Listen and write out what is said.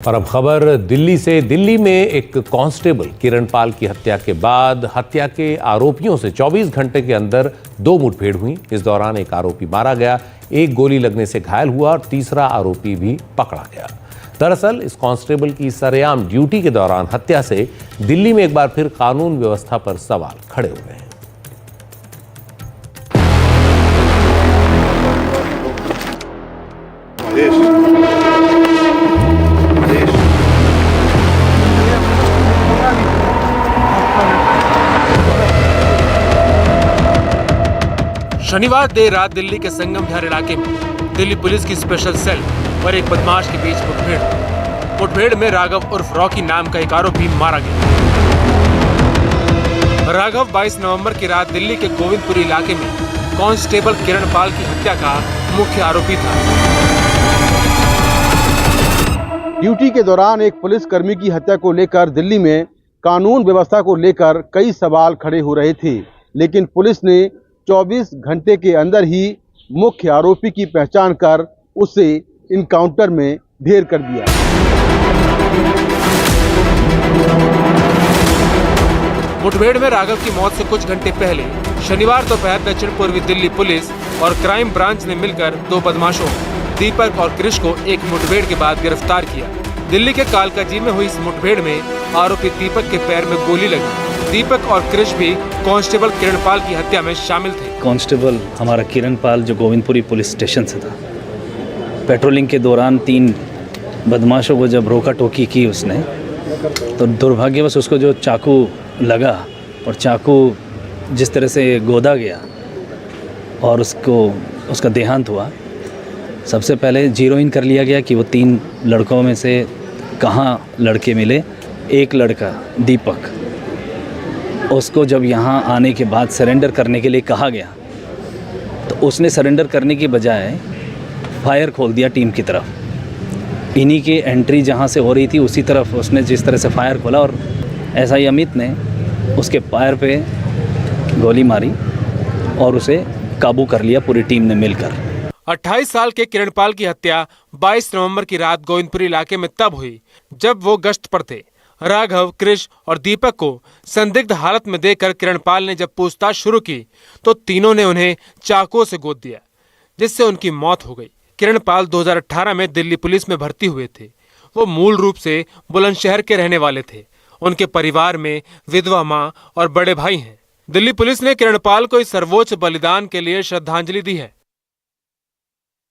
और अब खबर दिल्ली से। दिल्ली में एक कांस्टेबल किरण पाल की हत्या के बाद हत्या के आरोपियों से 24 घंटे के अंदर 2 मुठभेड़ हुई। इस दौरान एक आरोपी मारा गया, एक गोली लगने से घायल हुआ और तीसरा आरोपी भी पकड़ा गया। दरअसल इस कांस्टेबल की सरेआम ड्यूटी के दौरान हत्या से दिल्ली में एक बार फिर कानून व्यवस्था पर सवाल खड़े हुए हैं। शनिवार देर रात दिल्ली के संगम विहार इलाके में दिल्ली पुलिस की स्पेशल सेल और एक बदमाश के बीच मुठभेड़ में राघव उर्फ रॉकी नाम का एक आरोपी मारा गया। राघव 22 नवंबर की रात दिल्ली के गोविंदपुरी इलाके में कांस्टेबल किरण पाल की हत्या का मुख्य आरोपी था। ड्यूटी के दौरान एक पुलिसकर्मी की हत्या को लेकर दिल्ली में कानून व्यवस्था को लेकर कई सवाल खड़े हो रहे थे, लेकिन पुलिस ने 24 घंटे के अंदर ही मुख्य आरोपी की पहचान कर उसे इनकाउंटर में ढेर कर दिया। मुठभेड़ में राघव की मौत से कुछ घंटे पहले शनिवार दोपहर दक्षिण पूर्वी दिल्ली पुलिस और क्राइम ब्रांच ने मिलकर 2 बदमाशों दीपक और कृष को एक मुठभेड़ के बाद गिरफ्तार किया। दिल्ली के कालकाजी में हुई इस मुठभेड़ में आरोपी दीपक के पैर में गोली लगी। दीपक और कृष भी कांस्टेबल किरण पाल की हत्या में शामिल थे। कांस्टेबल हमारा किरण पाल जो गोविंदपुरी पुलिस स्टेशन से था, पेट्रोलिंग के दौरान 3 बदमाशों को जब रोका टोकी की उसने, तो दुर्भाग्यवश उसको जो चाकू लगा और चाकू जिस तरह से गोदा गया और उसका देहांत हुआ। सबसे पहले जीरो इन कर लिया गया कि वो 3 लड़कों में से कहाँ लड़के मिले। एक लड़का दीपक, उसको जब यहाँ आने के बाद सरेंडर करने के लिए कहा गया तो उसने सरेंडर करने की बजाय फायर खोल दिया टीम की तरफ। इन्हीं की एंट्री जहाँ से हो रही थी उसी तरफ उसने जिस तरह से फायर खोला और एसआई अमित ने उसके पैर पे गोली मारी और उसे काबू कर लिया पूरी टीम ने मिलकर। 28 साल के किरण पाल की हत्या 22 नवंबर की रात गोविंदपुरी इलाके में तब हुई जब वो गश्त पर थे। राघव, कृष और दीपक को संदिग्ध हालत में देखकर किरण पाल ने जब पूछताछ शुरू की तो तीनों ने उन्हें चाकुओं से गोद दिया, जिससे उनकी मौत हो गई। किरण पाल 2018 में दिल्ली पुलिस में भर्ती हुए थे। वो मूल रूप से बुलंदशहर के रहने वाले थे। उनके परिवार में विधवा मां और बड़े भाई हैं। दिल्ली पुलिस ने किरण पाल को इस सर्वोच्च बलिदान के लिए श्रद्धांजलि दी है।